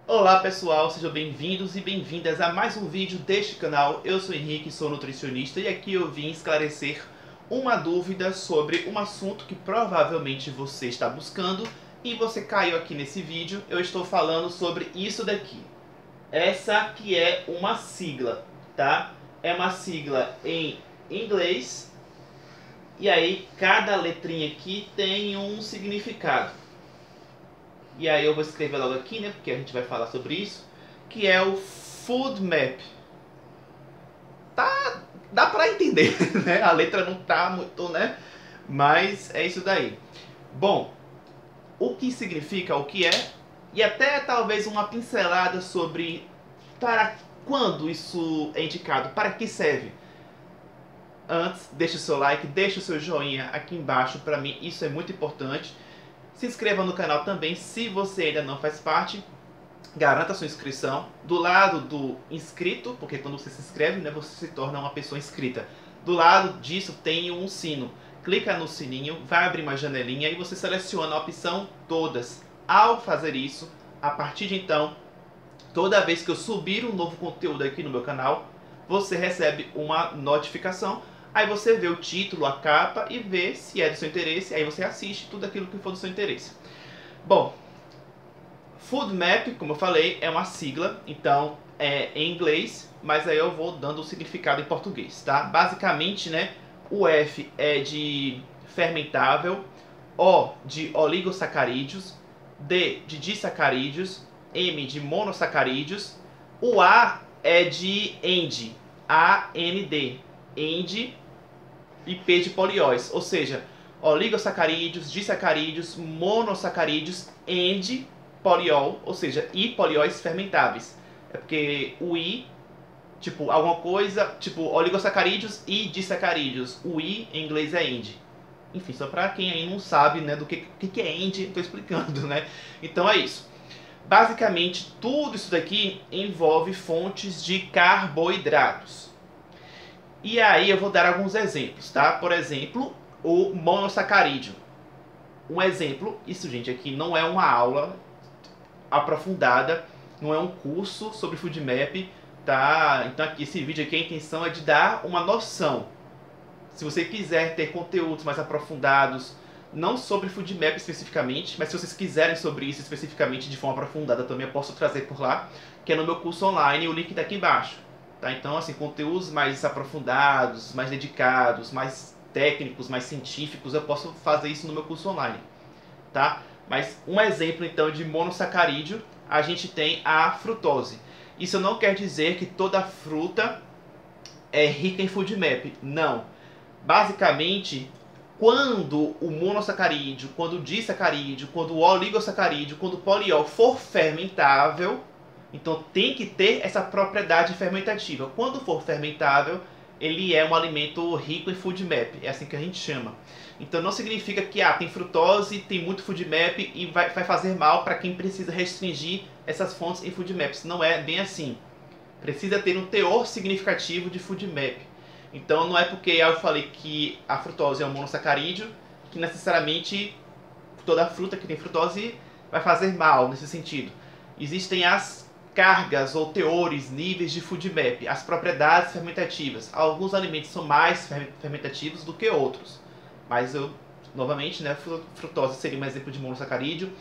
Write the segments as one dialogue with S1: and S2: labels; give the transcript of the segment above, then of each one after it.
S1: Olá pessoal, sejam bem-vindos e bem-vindas a mais um vídeo deste canal. Eu sou Henrique, sou nutricionista e aqui eu vim esclarecer uma dúvida sobre um assunto que provavelmente você está buscando e você caiu aqui nesse vídeo. Eu estou falando sobre isso daqui. Essa que é uma sigla, tá? É uma sigla em inglês e aí cada letrinha aqui tem um significado. E aí eu vou escrever logo aqui, né, porque a gente vai falar sobre isso, que é o Food Map. Dá pra entender, né? A letra não tá muito, né? Mas é isso daí. Bom, o que significa, o que é, e até talvez uma pincelada sobre para quando isso é indicado, para que serve. Antes, deixe o seu like, deixe o seu joinha aqui embaixo, para mim isso é muito importante. Se inscreva no canal também, se você ainda não faz parte. Garanta sua inscrição. Do lado do inscrito, porque quando você se inscreve, né, você se torna uma pessoa inscrita. Do lado disso tem um sino. Clica no sininho, vai abrir uma janelinha e você seleciona a opção todas. Ao fazer isso, a partir de então, toda vez que eu subir um novo conteúdo aqui no meu canal, você recebe uma notificação. Aí você vê o título, a capa e vê se é do seu interesse. Aí você assiste tudo aquilo que for do seu interesse. Bom, Food Map, como eu falei, é uma sigla, então é em inglês, mas aí eu vou dando o significado em português, tá? Basicamente, né, o F é de fermentável, O de oligosacarídeos, D de disacarídeos, M de monossacarídeos, o A é de end, AND, end e P de polióis, ou seja, oligosacarídeos, disacarídeos, monossacarídeos, end poliol, ou seja, e polióis fermentáveis. É porque o I, tipo, alguma coisa, tipo, oligosacarídeos e disacarídeos. O I em inglês é end. Enfim, só para quem aí não sabe, né, do que é end, estou explicando, né? Então é isso. Basicamente, tudo isso daqui envolve fontes de carboidratos. E aí eu vou dar alguns exemplos, tá? Por exemplo, o monossacarídeo. Um exemplo, isso gente aqui não é uma aula aprofundada, não é um curso sobre Food Map, tá? Então aqui esse vídeo aqui a intenção é de dar uma noção. Se você quiser ter conteúdos mais aprofundados, não sobre Food Map especificamente, mas se vocês quiserem sobre isso especificamente de forma aprofundada também eu posso trazer por lá, que é no meu curso online, o link está aqui embaixo. Tá? Então, assim, conteúdos mais aprofundados, mais dedicados, mais técnicos, mais científicos, eu posso fazer isso no meu curso online. Tá? Mas um exemplo, então, de monossacarídeo, a gente tem a frutose. Isso não quer dizer que toda fruta é rica em Food Map. Não. Basicamente, quando o monossacarídeo, quando o disacarídeo, quando o oligosacarídeo, quando o poliol for fermentável, então tem que ter essa propriedade fermentativa. Quando for fermentável, ele é um alimento rico em Food Map, é assim que a gente chama. Então não significa que tem frutose, tem muito Food Map e vai fazer mal para quem precisa restringir essas fontes em Food Maps. Não é bem assim. Precisa ter um teor significativo de Food Map. Então não é porque eu falei que a frutose é um monossacarídeo que necessariamente toda fruta que tem frutose vai fazer mal nesse sentido. Existem as cargas ou teores, níveis de Food Map, as propriedades fermentativas. Alguns alimentos são mais fermentativos do que outros. Mas eu, novamente, né, frutose seria um exemplo de monossacarídeo.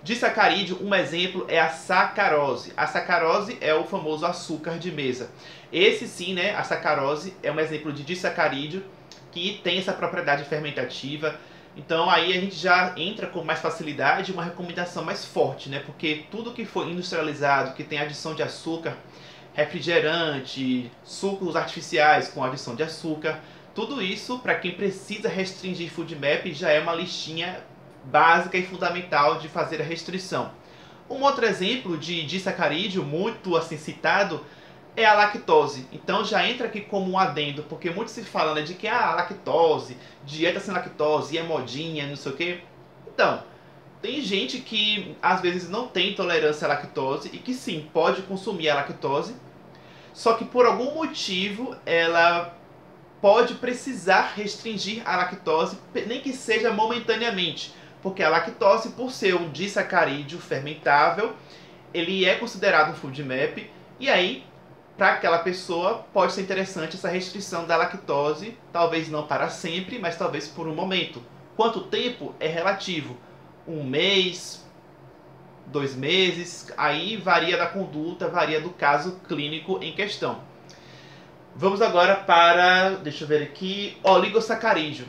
S1: Disacarídeo, um exemplo é a sacarose. A sacarose é o famoso açúcar de mesa. Esse sim, né, a sacarose é um exemplo de disacarídeo que tem essa propriedade fermentativa. Então aí a gente já entra com mais facilidade uma recomendação mais forte, né? Porque tudo que for industrializado, que tem adição de açúcar, refrigerante, sucos artificiais com adição de açúcar, tudo isso, para quem precisa restringir Food Map, já é uma listinha básica e fundamental de fazer a restrição. Um outro exemplo de disacarídeo muito assim citado é a lactose. Então já entra aqui como um adendo, porque muito se fala, né, de que a lactose, dieta sem lactose, é modinha, não sei o quê. Então, tem gente que às vezes não tem intolerância à lactose e que sim, pode consumir a lactose, só que por algum motivo ela pode precisar restringir a lactose, nem que seja momentaneamente, porque a lactose, por ser um disacarídeo fermentável, ele é considerado um FODMAP, e aí, para aquela pessoa, pode ser interessante essa restrição da lactose, talvez não para sempre, mas talvez por um momento. Quanto tempo é relativo? 1 mês, 2 meses, aí varia da conduta, varia do caso clínico em questão. Vamos agora para, deixa eu ver aqui, oligosacarídeo.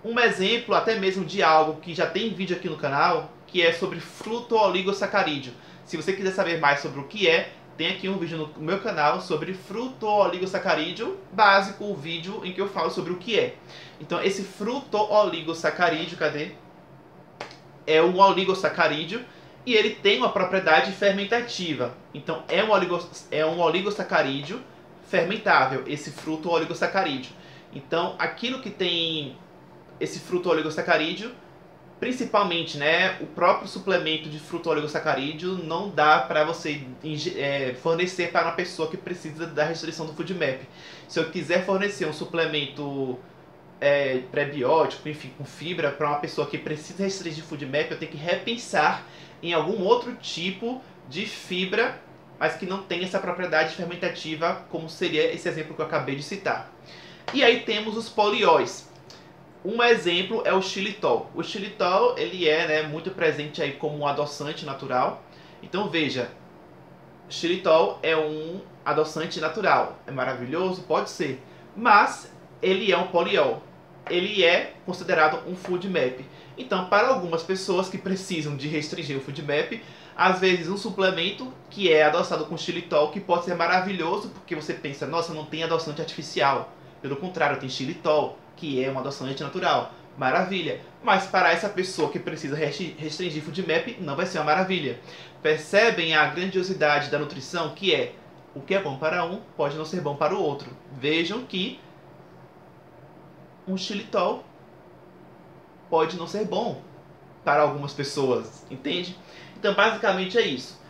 S1: Um exemplo até mesmo de algo que já tem vídeo aqui no canal, que é sobre fruto-oligosacarídeo. Se você quiser saber mais sobre o que é, tem aqui um vídeo no meu canal sobre fruto-oligosacarídeo básico, o vídeo em que eu falo sobre o que é. Então esse fruto-oligosacarídeo, cadê? É um oligosacarídeo e ele tem uma propriedade fermentativa. Então é um oligosacarídeo fermentável, esse fruto oligosacarídeo. Então aquilo que tem esse fruto oligosacarídeo, principalmente, né, o próprio suplemento de fruto oligosacarídeo não dá para você fornecer para uma pessoa que precisa da restrição do FODMAP. Se eu quiser fornecer um suplemento prebiótico, enfim, com fibra, para uma pessoa que precisa restringir FODMAP, eu tenho que repensar em algum outro tipo de fibra, mas que não tem essa propriedade fermentativa, como seria esse exemplo que eu acabei de citar. E aí temos os polióis. Um exemplo é o xilitol. O xilitol, ele é muito presente aí como um adoçante natural. Então veja, xilitol é um adoçante natural. É maravilhoso? Pode ser. Mas ele é um poliol. Ele é considerado um FODMAP. Então, para algumas pessoas que precisam de restringir o FODMAP, às vezes um suplemento que é adoçado com xilitol, que pode ser maravilhoso, porque você pensa, nossa, não tem adoçante artificial. Pelo contrário, tem xilitol, que é um adoçante natural. Maravilha. Mas para essa pessoa que precisa restringir FODMAP, não vai ser uma maravilha. Percebem a grandiosidade da nutrição, que é o que é bom para um pode não ser bom para o outro. Vejam que um xilitol pode não ser bom para algumas pessoas, entende? Então basicamente é isso.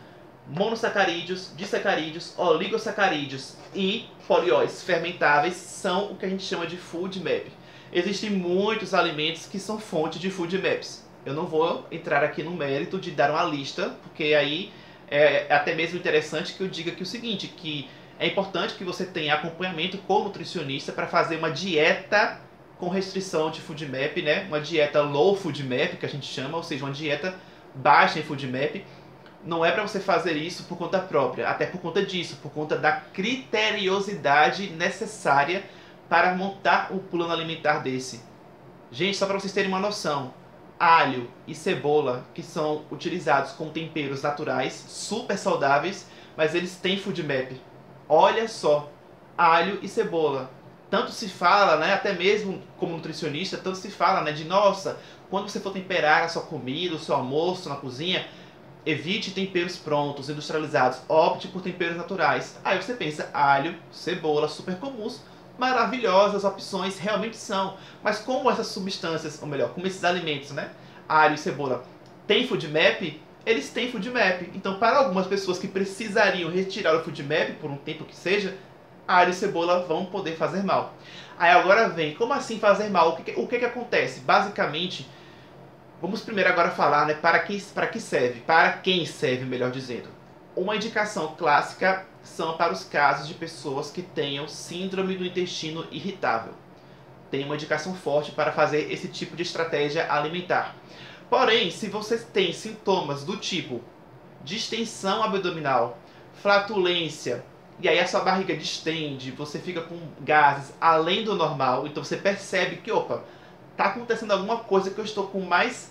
S1: Monossacarídeos, disacarídeos, oligosacarídeos e polióis fermentáveis são o que a gente chama de FODMAP. Existem muitos alimentos que são fonte de FODMAPs. Eu não vou entrar aqui no mérito de dar uma lista, porque aí é até mesmo interessante que eu diga aqui o seguinte, que é importante que você tenha acompanhamento com o nutricionista para fazer uma dieta com restrição de FODMAP, né? Uma dieta low FODMAP, que a gente chama, ou seja, uma dieta baixa em FODMAP. Não é para você fazer isso por conta própria, até por conta disso, por conta da criteriosidade necessária para montar um plano alimentar desse. Gente, só para vocês terem uma noção, alho e cebola, que são utilizados como temperos naturais, super saudáveis, mas eles têm FODMAP. Olha só, alho e cebola. Tanto se fala, né, até mesmo como nutricionista, tanto se fala, né, de nossa, quando você for temperar a sua comida, o seu almoço na cozinha, evite temperos prontos, industrializados, opte por temperos naturais. Aí você pensa, alho, cebola, super comuns, maravilhosas opções, realmente são. Mas como essas substâncias, ou melhor, como esses alimentos, né, alho e cebola, têm FODMAP, eles têm FODMAP. Então, para algumas pessoas que precisariam retirar o FODMAP por um tempo que seja, alho e cebola vão poder fazer mal. Aí agora vem, como assim fazer mal? O que acontece? Basicamente, vamos primeiro agora falar, né, para que serve, para quem serve, melhor dizendo. Uma indicação clássica são para os casos de pessoas que tenham síndrome do intestino irritável. Tem uma indicação forte para fazer esse tipo de estratégia alimentar. Porém, se você tem sintomas do tipo distensão abdominal, flatulência, e aí a sua barriga distende, você fica com gases além do normal, então você percebe que, opa, tá acontecendo alguma coisa que eu estou com mais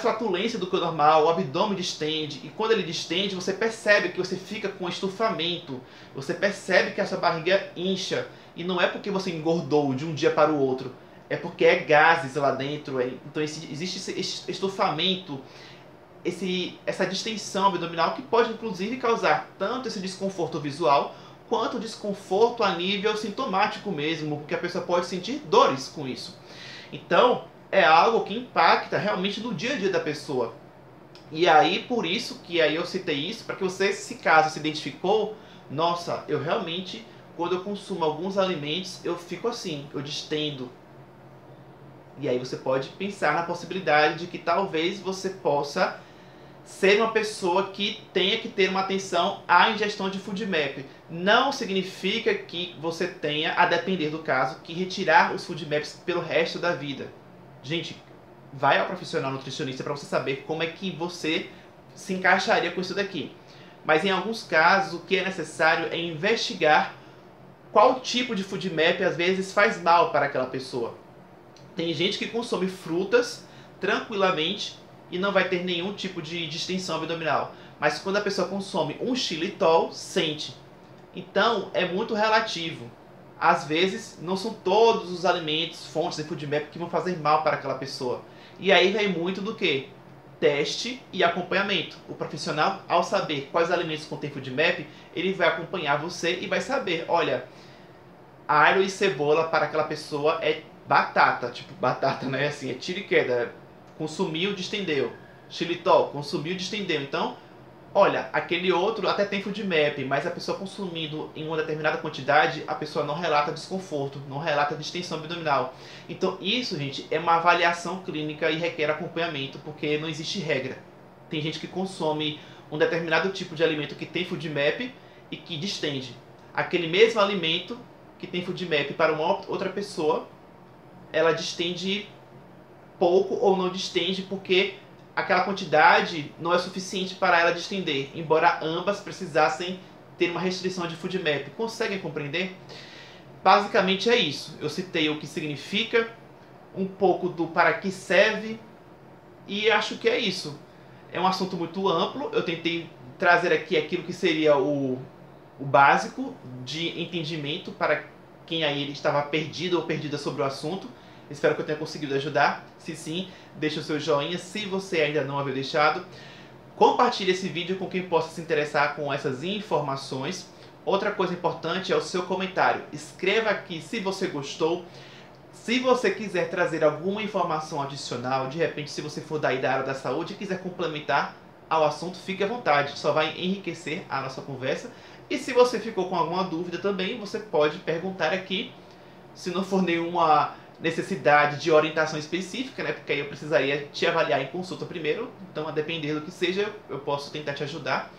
S1: flatulência do que o normal, o abdômen distende, e quando ele distende, você percebe que você fica com estufamento, você percebe que a sua barriga incha, e não é porque você engordou de um dia para o outro, é porque é gases lá dentro, então existe esse estufamento, essa distensão abdominal que pode inclusive causar tanto esse desconforto visual, quanto desconforto a nível sintomático mesmo, porque a pessoa pode sentir dores com isso. Então, é algo que impacta realmente no dia a dia da pessoa. E aí, por isso que aí eu citei isso, para que você, se caso se identificou, nossa, eu realmente, quando eu consumo alguns alimentos, eu fico assim, eu distendo. E aí você pode pensar na possibilidade de que talvez você possa ser uma pessoa que tenha que ter uma atenção à ingestão de FoodMap. Não significa que você tenha, a depender do caso, que retirar os FoodMaps pelo resto da vida. Gente, vai ao profissional nutricionista para você saber como é que você se encaixaria com isso daqui. Mas em alguns casos, o que é necessário é investigar qual tipo de FoodMap às vezes faz mal para aquela pessoa. Tem gente que consome frutas tranquilamente e não vai ter nenhum tipo de distensão abdominal. Mas quando a pessoa consome um xilitol, sente. Então é muito relativo. Às vezes não são todos os alimentos, fontes de FoodMap que vão fazer mal para aquela pessoa. E aí vem muito do que? Teste e acompanhamento. O profissional, ao saber quais alimentos contém FoodMap, ele vai acompanhar você e vai saber, olha, alho e cebola para aquela pessoa é batata, tipo batata, né? Assim, é tiro e queda. Consumiu, distendeu. Xilitol, consumiu, distendeu. Então, olha, aquele outro até tem FoodMap, mas a pessoa consumindo em uma determinada quantidade, a pessoa não relata desconforto, não relata distensão abdominal. Então isso, gente, é uma avaliação clínica e requer acompanhamento, porque não existe regra. Tem gente que consome um determinado tipo de alimento que tem FoodMap e que distende. Aquele mesmo alimento que tem FoodMap para uma outra pessoa, ela distende pouco ou não distende porque aquela quantidade não é suficiente para ela distender, embora ambas precisassem ter uma restrição de FoodMap. Conseguem compreender? Basicamente é isso. Eu citei o que significa, um pouco do para que serve e acho que é isso. É um assunto muito amplo, eu tentei trazer aqui aquilo que seria o básico de entendimento para quem aí estava perdido ou perdida sobre o assunto. Espero que eu tenha conseguido ajudar. Se sim, deixe o seu joinha se você ainda não havia deixado. Compartilhe esse vídeo com quem possa se interessar com essas informações. Outra coisa importante é o seu comentário. Escreva aqui se você gostou. Se você quiser trazer alguma informação adicional, de repente se você for daí da área da saúde e quiser complementar ao assunto, fique à vontade. Só vai enriquecer a nossa conversa. E se você ficou com alguma dúvida também, você pode perguntar aqui. Se não for nenhuma necessidade de orientação específica, né? Porque aí eu precisaria te avaliar em consulta primeiro. Então, a depender do que seja, eu posso tentar te ajudar.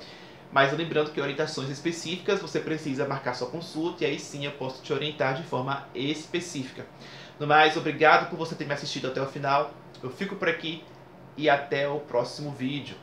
S1: Mas lembrando que orientações específicas, você precisa marcar sua consulta e aí sim eu posso te orientar de forma específica. No mais, obrigado por você ter me assistido até o final. Eu fico por aqui e até o próximo vídeo.